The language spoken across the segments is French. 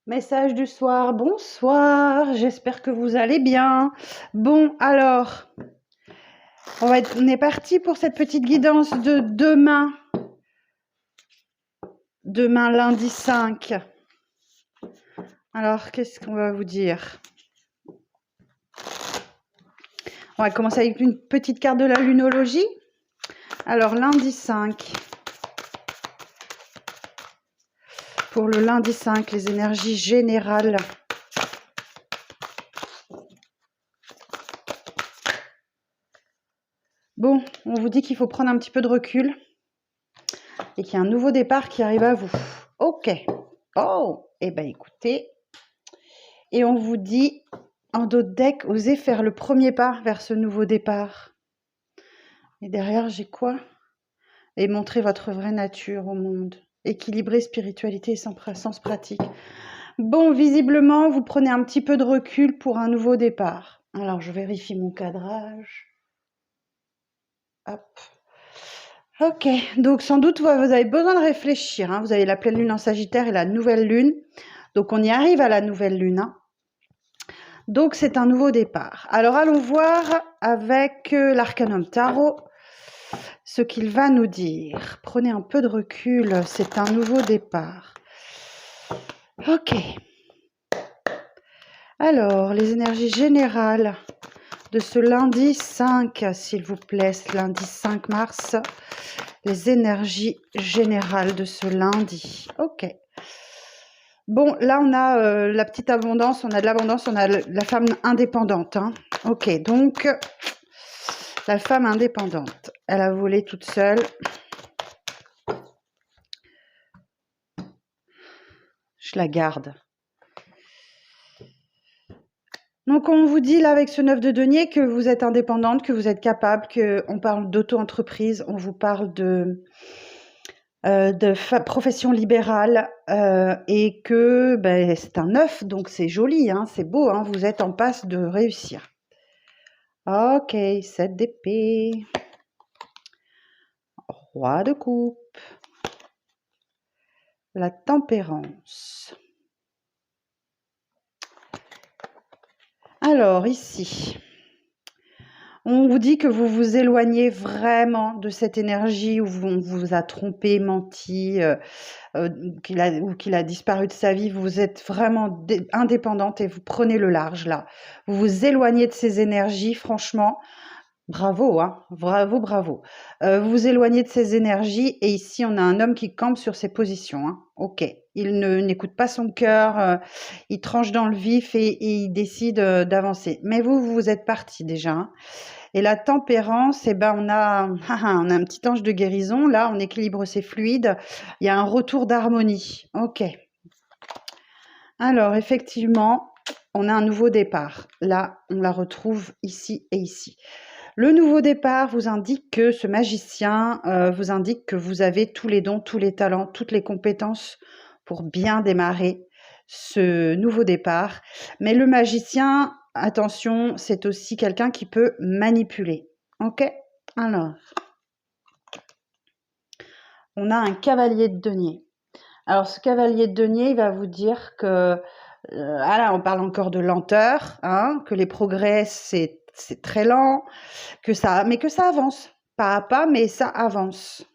Message du soir, bonsoir, j'espère que vous allez bien. Bon, alors, on est parti pour cette petite guidance de demain lundi 5. Alors, qu'est-ce qu'on va vous dire? On va commencer avec une petite carte de la lunologie. Alors, lundi 5. Pour le lundi 5, les énergies générales. Bon, on vous dit qu'il faut prendre un petit peu de recul et qu'il y a un nouveau départ qui arrive à vous. Ok. Oh, eh bien écoutez, et on vous dit en dos de deck, osez faire le premier pas vers ce nouveau départ. Et derrière, j'ai quoi? Et montrer votre vraie nature au monde. Équilibrer spiritualité et sens pratique. Bon, visiblement, vous prenez un petit peu de recul pour un nouveau départ. Alors, je vérifie mon cadrage. Hop. Ok, donc sans doute, vous avez besoin de réfléchir. Hein. Vous avez la pleine lune en Sagittaire et la nouvelle lune. Donc, on y arrive à la nouvelle lune. Hein. Donc, c'est un nouveau départ. Alors, allons voir avec l'Arcanum Tarot ce qu'il va nous dire. Prenez un peu de recul, c'est un nouveau départ. Ok. Alors, les énergies générales de ce lundi 5, s'il vous plaît, ce lundi 5 mars. Les énergies générales de ce lundi. Ok. Bon, là, on a la petite abondance, on a de l'abondance, on a la femme indépendante. Hein. Ok, donc, la femme indépendante, elle a volé toute seule. Je la garde. Donc, on vous dit là, avec ce 9 de denier, que vous êtes indépendante, que vous êtes capable, qu'on parle d'auto-entreprise, on vous parle de profession libérale et que c'est un 9, donc c'est joli, hein, c'est beau, hein, vous êtes en passe de réussir. Ok, 7 d'épée, roi de coupe, la tempérance. Alors ici, on vous dit que vous vous éloignez vraiment de cette énergie où on vous a trompé, menti, qu'il a disparu de sa vie. Vous êtes vraiment indépendante et vous prenez le large là. Vous vous éloignez de ces énergies, franchement. Bravo, hein, bravo, bravo. Vous vous éloignez de ces énergies et ici, on a un homme qui campe sur ses positions. Hein. Ok, il n'écoute pas son cœur, il tranche dans le vif et il décide d'avancer. Mais vous êtes parti déjà. Hein. Et la tempérance, on a un petit ange de guérison. Là, on équilibre ses fluides. Il y a un retour d'harmonie. Ok. Alors, effectivement, on a un nouveau départ. Là, on la retrouve ici et ici. Le nouveau départ vous indique que ce magicien vous indique que vous avez tous les dons, tous les talents, toutes les compétences pour bien démarrer ce nouveau départ. Mais le magicien, attention, c'est aussi quelqu'un qui peut manipuler. Ok? Alors, on a un cavalier de denier. Alors, ce cavalier de denier, il va vous dire que, là, on parle encore de lenteur, hein, que les progrès, c'est très lent, mais que ça avance. Pas à pas, mais ça avance.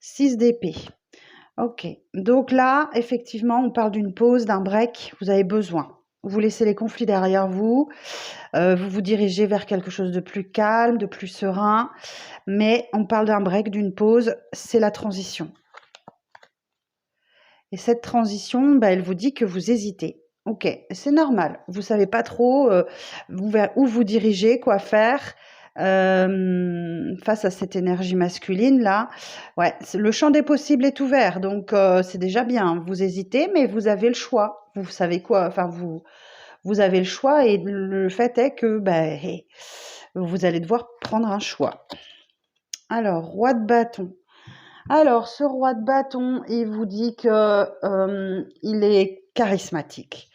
6 d'épée. Ok. Donc là, effectivement, on parle d'une pause, d'un break. Vous avez besoin. Vous laissez les conflits derrière vous. Vous vous dirigez vers quelque chose de plus calme, de plus serein. Mais on parle d'un break, d'une pause. C'est la transition. Et cette transition, elle vous dit que vous hésitez. Ok, c'est normal. Vous savez pas trop où vous dirigez, quoi faire face à cette énergie masculine là. Ouais, le champ des possibles est ouvert, donc c'est déjà bien. Vous hésitez, mais vous avez le choix. Vous savez quoi? Enfin, vous avez le choix et le fait est que vous allez devoir prendre un choix. Alors, roi de bâton. Alors, ce roi de bâton, il vous dit que il est charismatique,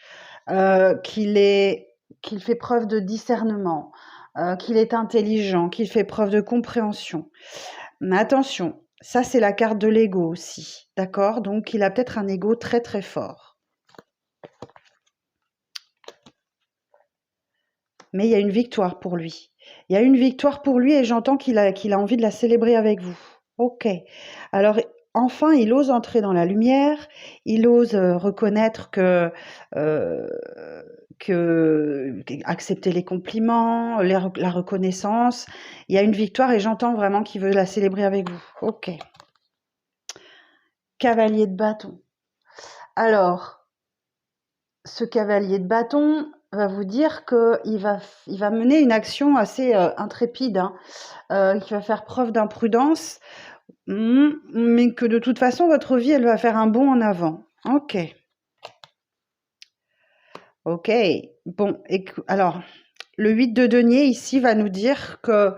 qu'il fait preuve de discernement, qu'il est intelligent, qu'il fait preuve de compréhension. Mais attention, ça c'est la carte de l'ego aussi, d'accord? Donc il a peut-être un ego très très fort. mais il y a une victoire pour lui. Il y a une victoire pour lui et j'entends qu'il a envie de la célébrer avec vous. OK. Alors, enfin, il ose entrer dans la lumière, il ose, reconnaître heu, accepter les compliments, la reconnaissance. Il y a une victoire et j'entends vraiment qu'il veut la célébrer avec vous. OK. Cavalier de bâton. Alors, ce cavalier de bâton va vous dire qu'il va mener une action assez, intrépide, hein, qu'il va faire preuve d'imprudence, mais que de toute façon, votre vie, elle va faire un bond en avant. OK. OK. Bon, alors, le 8 de denier, ici, va nous dire que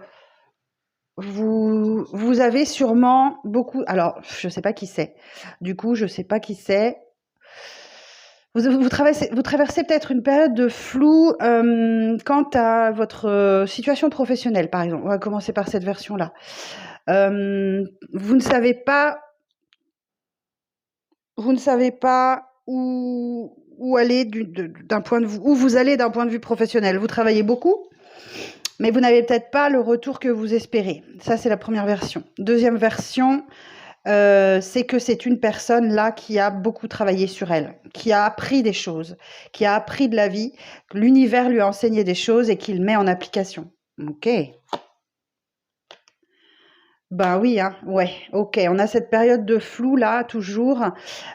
vous avez sûrement beaucoup... Alors, je ne sais pas qui c'est. Du coup, je ne sais pas qui c'est. Vous traversez peut-être une période de flou quant à votre situation professionnelle, par exemple. On va commencer par cette version-là. Vous ne savez pas où aller d'un point de vue, où vous allez d'un point de vue professionnel. Vous travaillez beaucoup, mais vous n'avez peut-être pas le retour que vous espérez. Ça, c'est la première version. Deuxième version, c'est que c'est une personne là qui a beaucoup travaillé sur elle, qui a appris des choses, qui a appris de la vie, que l'univers lui a enseigné des choses et qu'il met en application. OK. Ben oui, hein, ouais, OK. On a cette période de flou là, toujours.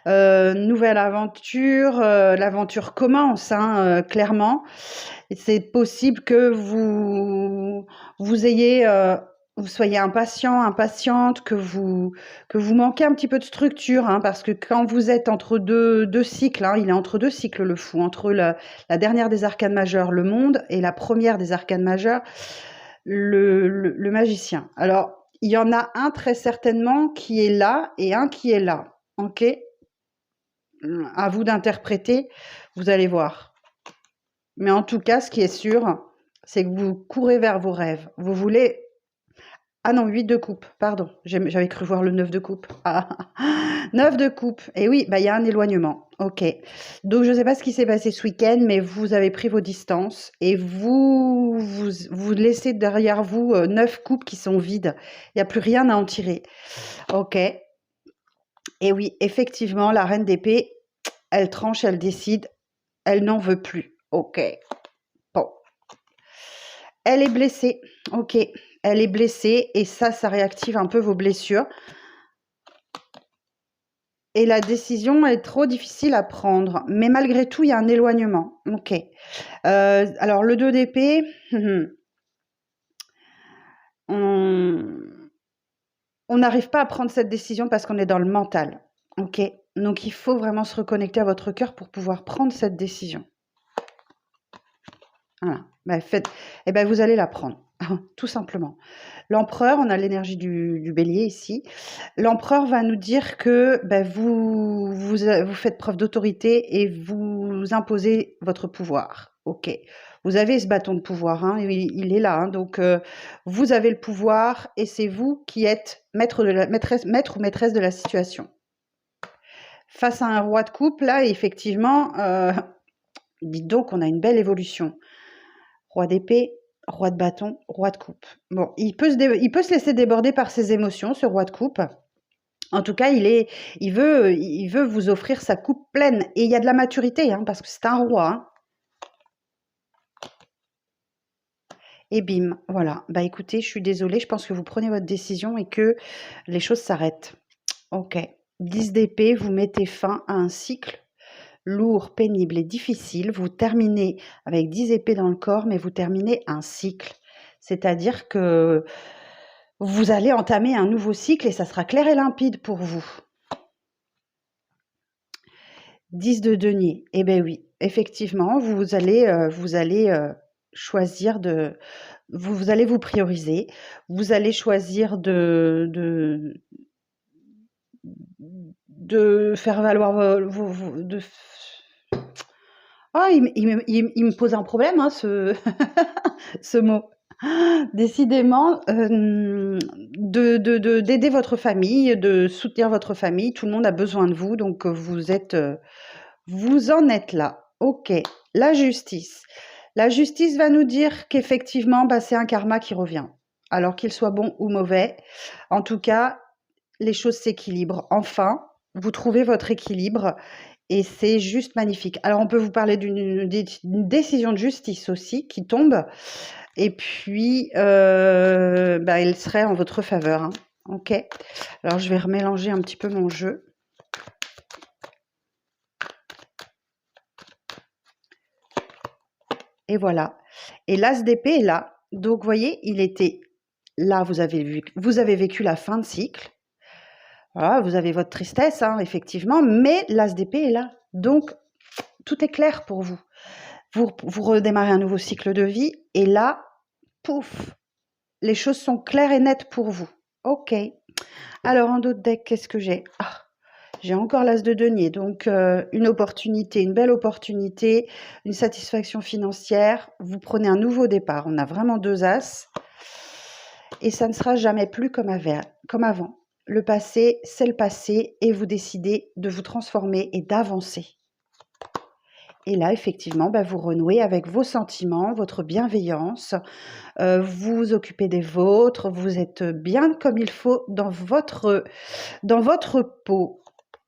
Nouvelle aventure, l'aventure commence, hein, clairement. Et c'est possible que vous soyez impatient, impatiente, que vous manquez un petit peu de structure, hein, parce que quand vous êtes entre deux cycles, hein, il est entre deux cycles le fou, entre la dernière des arcanes majeures, le monde, et la première des arcanes majeures, le magicien. Alors, il y en a un très certainement qui est là et un qui est là. OK? À vous d'interpréter, vous allez voir. Mais en tout cas, ce qui est sûr, c'est que vous courez vers vos rêves. Vous voulez... Ah non, 8 de coupe, pardon. J'avais cru voir le 9 de coupe. Ah, 9 de coupe. Et oui, bah, y a un éloignement. OK. Donc, je ne sais pas ce qui s'est passé ce week-end, mais vous avez pris vos distances et vous laissez derrière vous 9 coupes qui sont vides. Il n'y a plus rien à en tirer. OK. Et oui, effectivement, la reine d'épée, elle tranche, elle décide, elle n'en veut plus. OK. Bon. Elle est blessée. OK. Elle est blessée et ça réactive un peu vos blessures. Et la décision est trop difficile à prendre. Mais malgré tout, il y a un éloignement. OK. Alors, le 2 d'épée, on n'arrive pas à prendre cette décision parce qu'on est dans le mental. OK. Donc, il faut vraiment se reconnecter à votre cœur pour pouvoir prendre cette décision. Voilà. Vous allez la prendre, tout simplement. L'empereur, on a l'énergie du bélier ici. L'empereur va nous dire que vous faites preuve d'autorité et vous imposez votre pouvoir. OK. Vous avez ce bâton de pouvoir, hein, il est là. Hein, donc, vous avez le pouvoir et c'est vous qui êtes maître ou maîtresse de la situation. Face à un roi de coupe, là, effectivement, dites donc, on a une belle évolution. Roi d'épée, roi de bâton, roi de coupe. Bon, il peut se laisser déborder par ses émotions, ce roi de coupe. En tout cas, il veut vous offrir sa coupe pleine. Et il y a de la maturité, hein, parce que c'est un roi. Hein. Et bim, voilà. Bah écoutez, je suis désolée, je pense que vous prenez votre décision et que les choses s'arrêtent. OK. 10 d'épée, vous mettez fin à un cycle lourd, pénible et difficile. Vous terminez avec 10 épées dans le corps, mais vous terminez un cycle. C'est-à-dire que vous allez entamer un nouveau cycle et ça sera clair et limpide pour vous. 10 de denier. Eh bien oui, effectivement, vous allez choisir de... Vous allez vous prioriser. Vous allez choisir de faire valoir Ah, il me pose un problème, hein, ce mot. Décidément, d'aider votre famille, de soutenir votre famille. Tout le monde a besoin de vous, donc vous en êtes là. OK. La justice. La justice va nous dire qu'effectivement, bah, c'est un karma qui revient. Alors qu'il soit bon ou mauvais, en tout cas, les choses s'équilibrent. Enfin, vous trouvez votre équilibre et c'est juste magnifique. Alors, on peut vous parler d'une décision de justice aussi qui tombe et puis, bah, elle serait en votre faveur, hein. OK. Alors, je vais remélanger un petit peu mon jeu. Et voilà. Et l'as d'épée est là. Donc, vous voyez, il était là, vous avez vécu la fin de cycle. Voilà, vous avez votre tristesse, hein, effectivement, mais l'as d'épée est là. Donc, tout est clair pour vous. Vous redémarrez un nouveau cycle de vie et là, pouf, les choses sont claires et nettes pour vous. OK. Alors, en d'autres deck, qu'est-ce que j'ai? Ah, j'ai encore l'as de denier, donc une opportunité, une belle opportunité, une satisfaction financière. Vous prenez un nouveau départ. On a vraiment 2 as et ça ne sera jamais plus comme avant. Le passé, c'est le passé et vous décidez de vous transformer et d'avancer. Et là, effectivement, bah, vous renouez avec vos sentiments, votre bienveillance, vous vous occupez des vôtres, vous êtes bien comme il faut dans votre peau.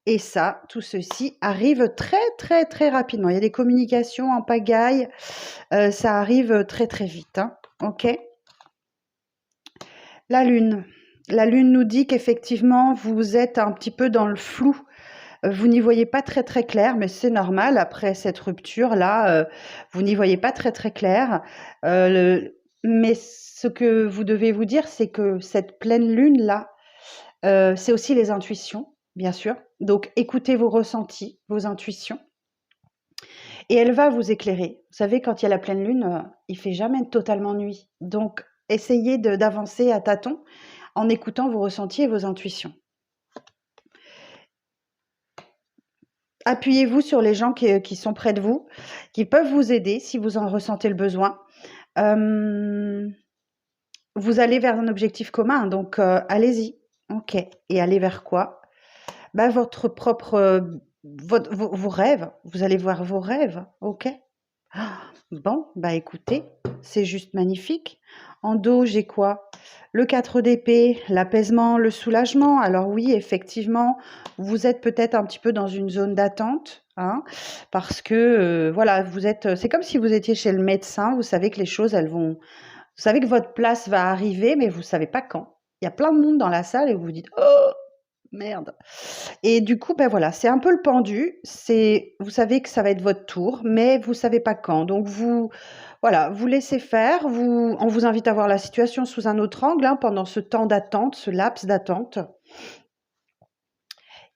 Et ça, tout ceci arrive très, très, très rapidement. Il y a des communications en pagaille, ça arrive très, très vite, hein. OK? La lune. La lune nous dit qu'effectivement, vous êtes un petit peu dans le flou. Vous n'y voyez pas très, très clair, mais c'est normal après cette rupture-là, vous n'y voyez pas très, très clair. Mais ce que vous devez vous dire, c'est que cette pleine lune-là, c'est aussi les intuitions, bien sûr. Donc écoutez vos ressentis, vos intuitions et elle va vous éclairer. Vous savez, quand il y a la pleine lune, il fait jamais totalement nuit. Donc essayez d'avancer à tâtons en écoutant vos ressentis et vos intuitions. Appuyez-vous sur les gens qui sont près de vous, qui peuvent vous aider si vous en ressentez le besoin. Vous allez vers un objectif commun, donc allez-y. OK. Et allez vers quoi? Bah, votre propre, vos rêves. Vous allez voir vos rêves. OK. Ah, bon, bah écoutez, c'est juste magnifique. En dos, j'ai quoi? Le 4 d'épée, l'apaisement, le soulagement. Alors oui, effectivement, vous êtes peut-être un petit peu dans une zone d'attente, hein, parce que voilà, c'est comme si vous étiez chez le médecin. Vous savez que les choses, vous savez que votre place va arriver, mais vous savez pas quand. Il y a plein de monde dans la salle et vous vous dites, oh merde. Et du coup, ben voilà, c'est un peu le pendu. Vous savez que ça va être votre tour, mais vous savez pas quand. Donc voilà, vous laissez faire. On vous invite à voir la situation sous un autre angle, hein, pendant ce temps d'attente, ce laps d'attente.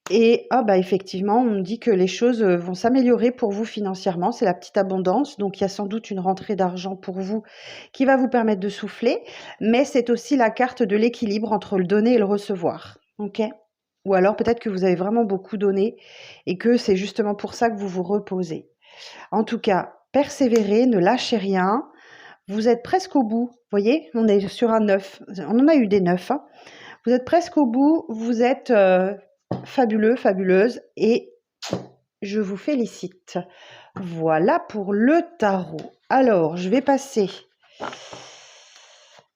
Et bah effectivement, on me dit que les choses vont s'améliorer pour vous financièrement. C'est la petite abondance. Donc, il y a sans doute une rentrée d'argent pour vous qui va vous permettre de souffler. Mais c'est aussi la carte de l'équilibre entre le donner et le recevoir. OK? Ou alors peut-être que vous avez vraiment beaucoup donné et que c'est justement pour ça que vous vous reposez. En tout cas, persévérez, ne lâchez rien. Vous êtes presque au bout. Vous voyez, on est sur un 9. On en a eu des 9, hein. Vous êtes presque au bout. Vous êtes fabuleux, fabuleuse et je vous félicite. Voilà pour le tarot. Alors, je vais passer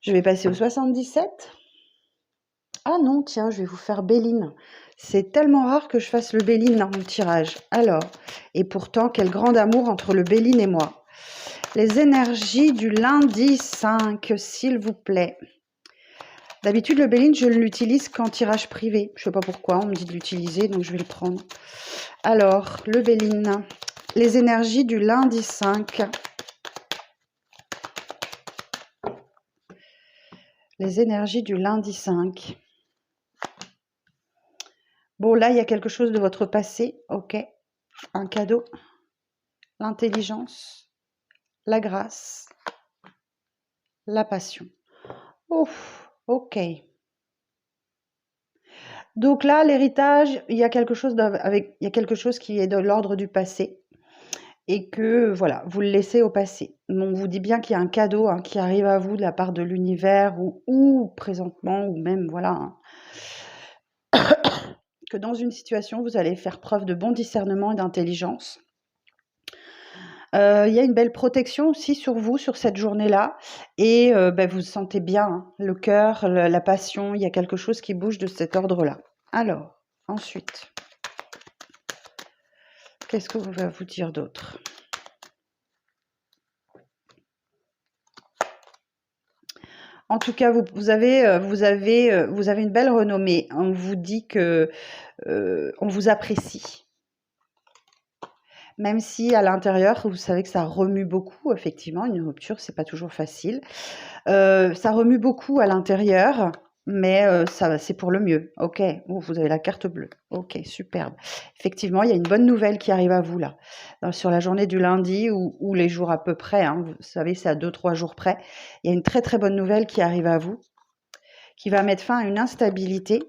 au 77. Ah non, tiens, je vais vous faire Béline. C'est tellement rare que je fasse le Béline dans mon tirage. Alors, et pourtant, quel grand amour entre le Béline et moi. Les énergies du lundi 5, s'il vous plaît. D'habitude, le Béline, je l'utilise qu'en tirage privé. Je ne sais pas pourquoi, on me dit de l'utiliser, donc je vais le prendre. Alors, le Béline, les énergies du lundi 5. Les énergies du lundi 5. Bon, là, il y a quelque chose de votre passé, ok. Un cadeau, l'intelligence, la grâce, la passion. Ouf, ok. Donc là, l'héritage, il y a quelque chose qui est de l'ordre du passé et que voilà, vous le laissez au passé. On vous dit bien qu'il y a un cadeau, hein, qui arrive à vous de la part de l'univers ou présentement ou même voilà, hein, que dans une situation, vous allez faire preuve de bon discernement et d'intelligence. Il y a une belle protection aussi sur vous, sur cette journée-là et vous sentez bien, hein, le cœur, la passion, il y a quelque chose qui bouge de cet ordre-là. Alors, ensuite, qu'est-ce qu'on va vous dire d'autre? En tout cas, vous avez une belle renommée. On vous dit que on vous apprécie. Même si à l'intérieur, vous savez que ça remue beaucoup, effectivement, une rupture, c'est pas toujours facile. Ça remue beaucoup à l'intérieur, mais ça c'est pour le mieux. OK, vous avez la carte bleue. OK, superbe. Effectivement, il y a une bonne nouvelle qui arrive à vous là, sur la journée du lundi ou les jours à peu près, hein, vous savez, c'est à 2-3 jours près. Il y a une très, très bonne nouvelle qui arrive à vous, qui va mettre fin à une instabilité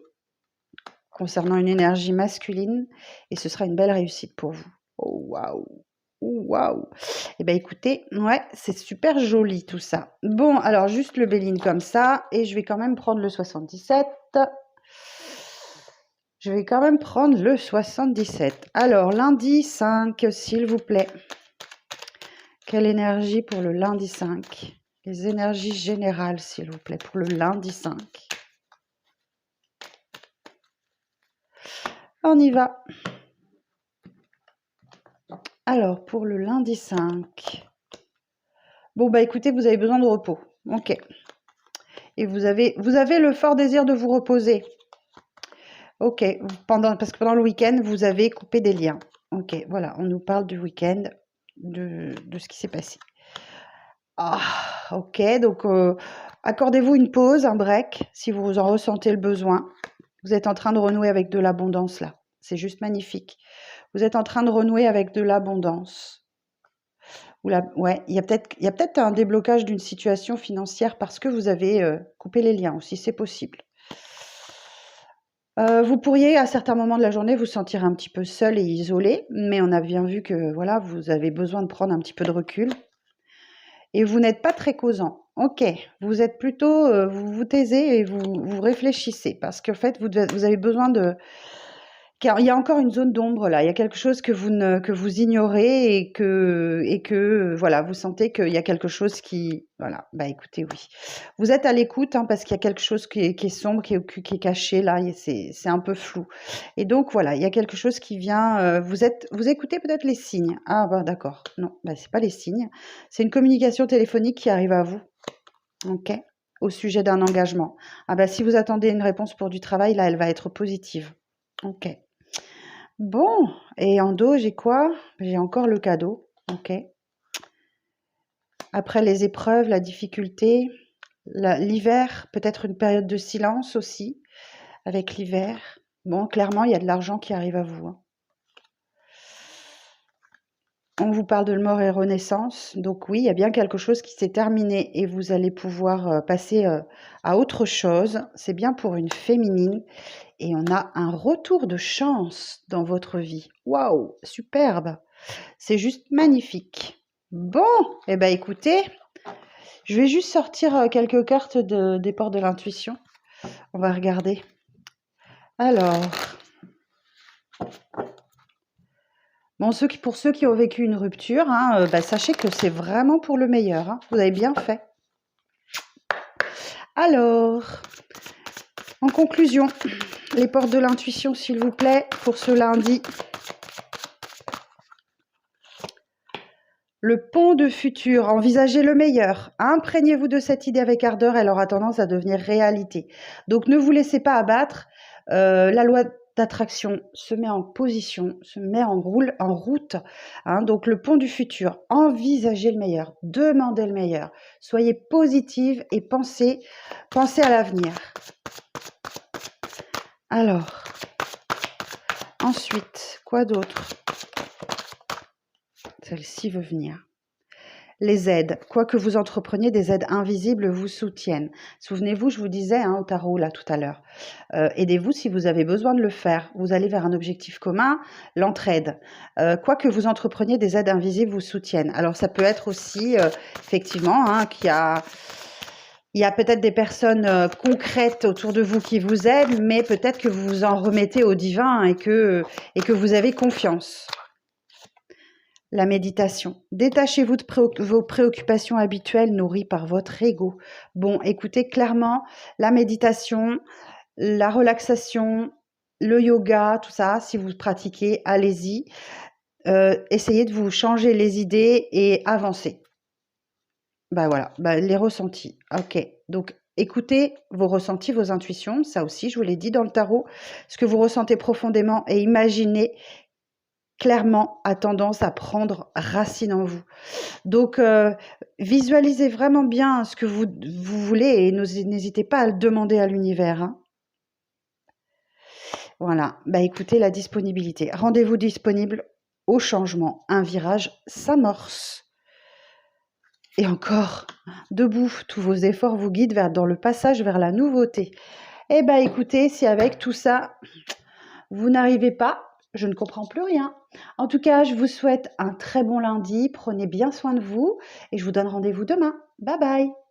concernant une énergie masculine et ce sera une belle réussite pour vous. Oh waouh! Oh waouh! Eh ben écoutez, ouais, c'est super joli tout ça. Bon, alors juste le Béline comme ça et je vais quand même prendre le 77. Je vais quand même prendre le 77. Alors, lundi 5, s'il vous plaît. Quelle énergie pour le lundi 5? Les énergies générales, s'il vous plaît, pour le lundi 5. On y va. Alors, pour le lundi 5. Bon, bah écoutez, vous avez besoin de repos. OK. Et vous avez le fort désir de vous reposer. OK. Parce que pendant le week-end, vous avez coupé des liens. OK, voilà. On nous parle du week-end, de ce qui s'est passé. Ah, OK. Donc, accordez-vous une pause, un break, si vous en ressentez le besoin. Vous êtes en train de renouer avec de l'abondance, là. C'est juste magnifique. Vous êtes en train de renouer avec de l'abondance. Ouais, il y a peut-être un déblocage d'une situation financière parce que vous avez coupé les liens aussi, c'est possible. Vous pourriez, à certains moments de la journée, vous sentir un petit peu seul et isolé, mais on a bien vu que voilà, vous avez besoin de prendre un petit peu de recul. Et vous n'êtes pas très causant. OK, vous êtes plutôt, vous vous taisez et vous réfléchissez parce qu'en fait, vous avez besoin de... Car il y a encore une zone d'ombre là, il y a quelque chose que vous ignorez et que voilà, vous sentez qu'il y a quelque chose qui voilà, bah, écoutez, oui. Vous êtes à l'écoute, hein, parce qu'il y a quelque chose qui est sombre, qui est caché là et c'est un peu flou et donc voilà, il y a quelque chose qui vient, vous écoutez peut-être les signes. Ah bah, d'accord. Non, bah, c'est pas les signes, c'est une communication téléphonique qui arrive à vous. OK, au sujet d'un engagement. Ah bah, si vous attendez une réponse pour du travail, là, elle va être positive. OK. Bon, et en dos, j'ai quoi? J'ai encore le cadeau, OK. Après les épreuves, la difficulté, l'hiver, peut-être une période de silence aussi, avec l'hiver. Bon, clairement, il y a de l'argent qui arrive à vous, hein. On vous parle de mort et renaissance, donc oui, il y a bien quelque chose qui s'est terminé et vous allez pouvoir passer à autre chose. C'est bien pour une féminine et on a un retour de chance dans votre vie. Waouh, superbe! C'est juste magnifique. Bon, eh ben écoutez, je vais juste sortir quelques cartes des portes de l'intuition. On va regarder. Alors, bon, pour ceux qui ont vécu une rupture, hein, sachez que c'est vraiment pour le meilleur, hein. Vous avez bien fait. Alors, en conclusion, les portes de l'intuition, s'il vous plaît, pour ce lundi. Le pont de futur, envisagez le meilleur. Imprégnez-vous de cette idée avec ardeur, elle aura tendance à devenir réalité. Donc ne vous laissez pas abattre. La loi d'attraction se met en position, se met en route. Hein. Donc le pont du futur, envisagez le meilleur, demandez le meilleur. Soyez positive et pensez à l'avenir. Alors, ensuite, quoi d'autre? Celle-ci veut venir. Les aides, quoi que vous entrepreniez, des aides invisibles vous soutiennent. Souvenez-vous, je vous disais au tarot là tout à l'heure, aidez-vous si vous avez besoin de le faire. Vous allez vers un objectif commun, l'entraide. Quoi que vous entrepreniez, des aides invisibles vous soutiennent. Alors ça peut être aussi effectivement qu'il y a peut-être des personnes concrètes autour de vous qui vous aident, mais peut-être que vous vous en remettez au divin et que vous avez confiance. La méditation. Détachez-vous de vos préoccupations habituelles nourries par votre ego. Bon, écoutez, clairement, la méditation, la relaxation, le yoga, tout ça, si vous pratiquez, allez-y. Essayez de vous changer les idées et avancer. Bah voilà, bah, les ressentis. Ok, donc écoutez vos ressentis, vos intuitions, ça aussi, je vous l'ai dit dans le tarot, ce que vous ressentez profondément et imaginez clairement a tendance à prendre racine en vous. Donc, visualisez vraiment bien ce que vous voulez et n'hésitez pas à le demander à l'univers, hein. Voilà, bah écoutez la disponibilité. Rendez-vous disponible au changement. Un virage s'amorce. Et encore, debout, tous vos efforts vous guident dans le passage vers la nouveauté. Eh bien, écoutez, si avec tout ça, vous n'arrivez pas, je ne comprends plus rien. En tout cas, je vous souhaite un très bon lundi. Prenez bien soin de vous et je vous donne rendez-vous demain. Bye bye.